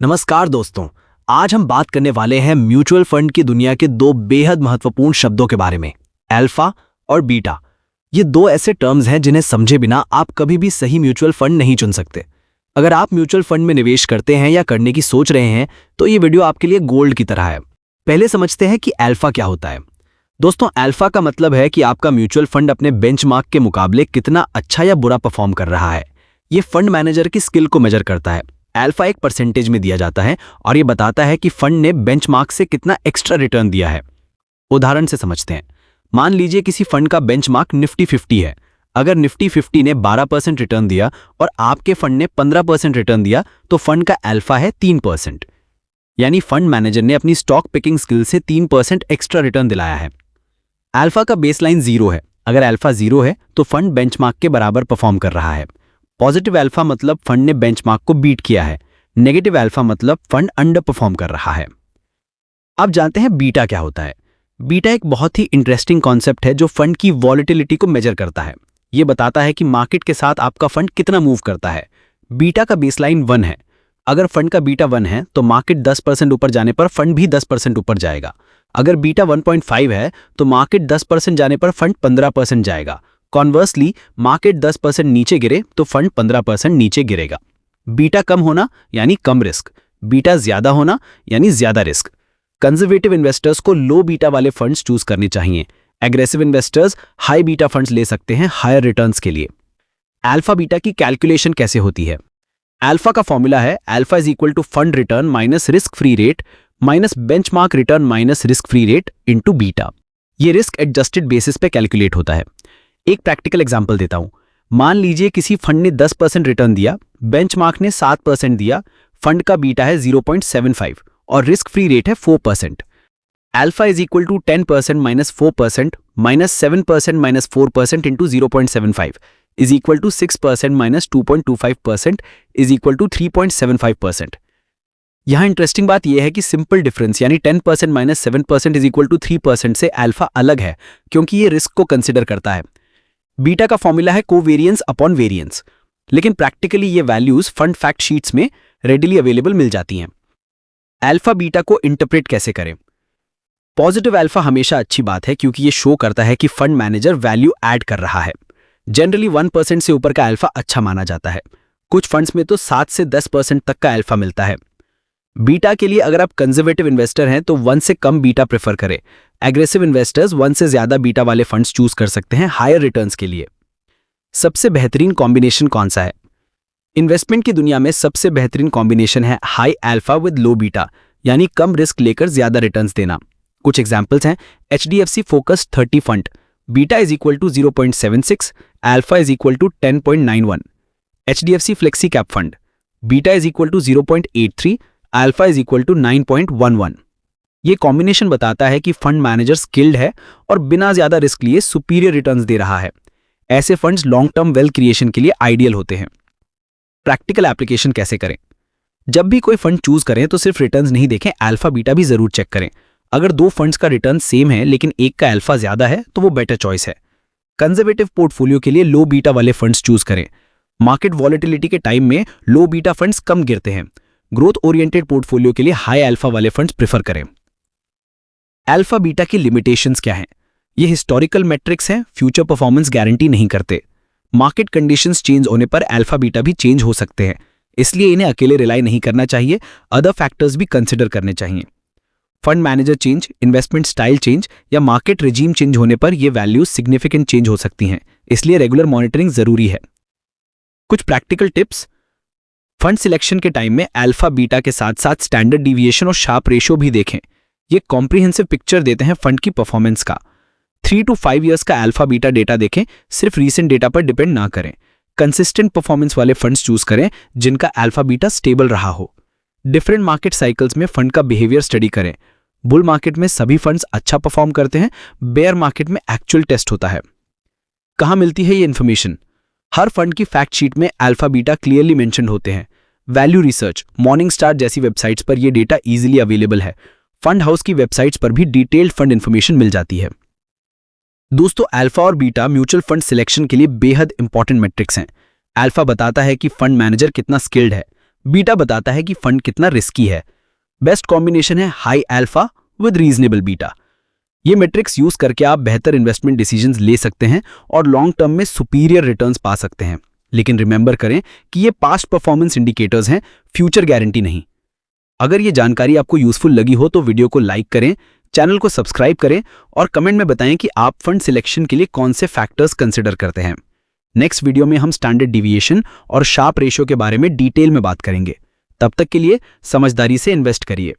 नमस्कार दोस्तों। आज हम बात करने वाले हैं म्यूचुअल फंड की दुनिया के दो बेहद महत्वपूर्ण शब्दों के बारे में, अल्फा और बीटा। ये दो ऐसे टर्म्स हैं जिन्हें समझे बिना आप कभी भी सही म्यूचुअल फंड नहीं चुन सकते। अगर आप म्यूचुअल फंड में निवेश करते हैं या करने की सोच रहे हैं तो ये वीडियो आपके लिए गोल्ड की तरह है। पहले समझते हैं कि अल्फा क्या होता है। दोस्तों, अल्फा का मतलब है कि आपका म्यूचुअल फंड अपने बेंचमार्क के मुकाबले कितना अच्छा या बुरा परफॉर्म कर रहा है। ये फंड मैनेजर की स्किल को मेजर करता है। अल्फा एक परसेंटेज में दिया जाता है और ये बताता है कि फंड ने बेंचमार्क से कितना एक्स्ट्रा रिटर्न दिया है। उदाहरण से समझते हैं। मान लीजिए किसी फंड का बेंचमार्क निफ्टी 50 है। अगर निफ्टी 50 ने 12% रिटर्न दिया और आपके फंड ने 15% रिटर्न दिया तो फंड का अल्फा है 3%। यानी फंड मैनेजर ने अपनी स्टॉक पिकिंग स्किल से 3% एक्स्ट्रा रिटर्न दिलाया है। अल्फा का बेसलाइन 0 है। अगर अल्फा 0 है तो फंड बेंचमार्क के बराबर परफॉर्म कर रहा है। पॉजिटिव अल्फा मतलब फंड ने बेंचमार्क को बीट किया है। नेगेटिव अल्फा मतलब फंड अंडर परफॉर्म कर रहा है। अब जानते हैं बीटा क्या होता है। बीटा एक बहुत ही इंटरेस्टिंग कॉन्सेप्ट है जो फंड की वॉलेटिलिटी को मेजर करता है। यह बताता है कि मार्केट के साथ आपका फंड कितना मूव करता है। बीटा का बेसलाइन 1 है। अगर फंड का बीटा 1 है तो मार्केट 10% ऊपर जाने पर फंड भी 10% ऊपर जाएगा। अगर बीटा 1.5 है तो मार्केट 10% जाने पर फंड 15% जाएगा। कॉन्वर्सली, मार्केट 10% नीचे गिरे तो फंड 15% नीचे गिरेगा। बीटा कम होना यानी कम रिस्क, बीटा ज्यादा होना यानी ज्यादा रिस्क। कंजर्वेटिव इन्वेस्टर्स को लो बीटा वाले फंड्स चूज करने चाहिए। Aggressive investors high beta funds ले सकते हैं हायर रिटर्न्स के लिए। अल्फा बीटा की कैलकुलेशन कैसे होती है? अल्फा का फॉर्मूला है alpha is equal to fund return minus risk free rate minus benchmark return minus risk free rate into beta. ये रिस्क एडजस्टेड बेसिस पे कैलकुलेट होता है। एक प्रैक्टिकल एग्जांपल देता हूं। मान लीजिए किसी फंड ने 10% रिटर्न दिया, बेंचमार्क ने 7% दिया, फंड का बीटा है 0.75 और रिस्क फ्री रेट है 4%। Alpha is equal to 10% minus 4% minus 7% minus 4% into 0.75 is equal to 6% minus 2.25% is equal to 3.75%। यहां इंटरेस्टिंग बात यह है कि सिंपल डिफरेंस यानी 10% माइनस 7% इज इक्वल टू 3% से अल्फा अलग है क्योंकि ये रिस्क को कंसिडर करता है। बीटा का फॉर्मूला है कोवेरिएंस अपॉन वेरिएंस, लेकिन प्रैक्टिकली ये वैल्यूज फंड फैक्ट शीट्स में रेडिली अवेलेबल मिल जाती हैं। अल्फा बीटा को इंटरप्रेट कैसे करें? पॉजिटिव अल्फा हमेशा अच्छी बात है क्योंकि ये शो करता है कि फंड मैनेजर वैल्यू ऐड कर रहा है। जनरली 1% से ऊपर का अल्फा अच्छा माना जाता है। कुछ फंड्स में तो 7 से 10% तक का अल्फा मिलता है। बीटा के लिए अगर आप कंजर्वेटिव इन्वेस्टर हैं तो 1 से कम बीटा प्रेफर करें। एग्रेसिव इन्वेस्टर्स 1 से ज्यादा बीटा वाले फंड्स चूज कर सकते हैं हायर रिटर्न्स के लिए। सबसे बेहतरीन कॉम्बिनेशन कौन सा है? इन्वेस्टमेंट की दुनिया में सबसे बेहतरीन कॉम्बिनेशन है high alpha with low beta, यानी कम रिस्क लेकर ज्यादा रिटर्न्स देना। कुछ एग्जाम्पल्स हैं। HDFC focus 30 fund, beta is equal to 0.76, alpha is equal to 10.91। HDFC flexi cap fund, beta is equal to 0.83, alpha is equal to 9.11। ये combination बताता है कि फंड मैनेजर स्किल्ड है और बिना ज्यादा रिस्क लिए सुपीरियर रिटर्न्स दे रहा है। ऐसे funds long term wealth creation के लिए आइडियल होते हैं। प्रैक्टिकल एप्लीकेशन कैसे करें? जब भी कोई फंड चूज करें तो सिर्फ रिटर्न्स नहीं देखें, अल्फा बीटा भी जरूर चेक करें। अगर दो फंड्स का रिटर्न सेम है लेकिन एक का अल्फा ज्यादा है तो वो बेटर चॉइस है। कंजर्वेटिव पोर्टफोलियो के लिए लो बीटा वाले फंड्स चूज करें। मार्केट वॉलेटिलिटी के टाइम में लो बीटा फंड्स कम गिरते हैं। ग्रोथ ओरिएंटेड पोर्टफोलियो के लिए हाई अल्फा वाले फंड्स प्रेफर करें। अल्फा बीटा की लिमिटेशंस क्या हैं? ये हिस्टोरिकल मैट्रिक्स हैं, फ्यूचर परफॉर्मेंस गारंटी नहीं करते। मार्केट कंडीशंस चेंज होने पर अल्फा बीटा भी चेंज हो सकते हैं, इसलिए इन्हें अकेले रिलाई नहीं करना चाहिए, अदर फैक्टर्स भी कंसिडर करने चाहिए। Fund manager change, investment style change या मार्केट रिजीम चेंज होने पर ये वैल्यूज सिग्निफिकेंट चेंज हो सकती हैं, इसलिए रेगुलर मॉनिटरिंग जरूरी है। कुछ प्रैक्टिकल टिप्स। फंड सिलेक्शन के टाइम में अल्फा बीटा के साथ साथ स्टैंडर्ड डिविएशन और शार्प रेशियो भी देखें। ये कॉम्प्रिहेंसिव पिक्चर देते हैं फंड की परफॉर्मेंस का। 3 to 5 इयर्स का अल्फा बीटा डेटा देखें, सिर्फ रीसेंट डेटा पर डिपेंड ना करें। कंसिस्टेंट परफॉर्मेंस वाले फंड्स चूज करें जिनका अल्फा बीटा स्टेबल रहा हो। डिफरेंट मार्केट साइकिल्स में फंड का बिहेवियर स्टडी करें। बुल मार्केट में सभी फंड्स अच्छा परफॉर्म करते हैं, बेयर मार्केट में एक्चुअल टेस्ट होता है। कहां मिलती है ये इन्फॉर्मेशन? हर फंड की फैक्ट शीट में अल्फा बीटा क्लियरली मेंशन्ड होते हैं। वैल्यू रिसर्च, मॉर्निंगस्टार जैसी वेबसाइट्स पर यह डेटा इजीली अवेलेबल है। फंड हाउस की वेबसाइट्स पर भी डिटेल्ड फंड इन्फॉर्मेशन मिल जाती है। दोस्तों, अल्फा और बीटा म्यूचुअल फंड सिलेक्शन के लिए बेहद इंपॉर्टेंट मैट्रिक्स हैं। अल्फा बताता है कि फंड मैनेजर कितना स्किल्ड है, बीटा बताता है कि फंड कितना रिस्की है। बेस्ट कॉम्बिनेशन है high alpha with reasonable beta. ये मैट्रिक्स यूज करके आप बेहतर इन्वेस्टमेंट डिसीजंस ले सकते हैं और लॉन्ग टर्म में सुपीरियर रिटर्न्स पा सकते हैं। लेकिन रिमेंबर करें कि ये पास्ट परफॉर्मेंस इंडिकेटर्स हैं, फ्यूचर गारंटी नहीं। अगर ये जानकारी आपको यूजफुल लगी हो तो वीडियो को लाइक करें, चैनल को सब्सक्राइब करें और कमेंट में बताएं कि आप फंड सिलेक्शन के लिए कौन से फैक्टर्स कंसिडर करते हैं। नेक्स्ट वीडियो में हम स्टैंडर्ड डिविएशन और शार्प रेशियो के बारे में डिटेल में बात करेंगे। तब तक के लिए समझदारी से इन्वेस्ट करिए।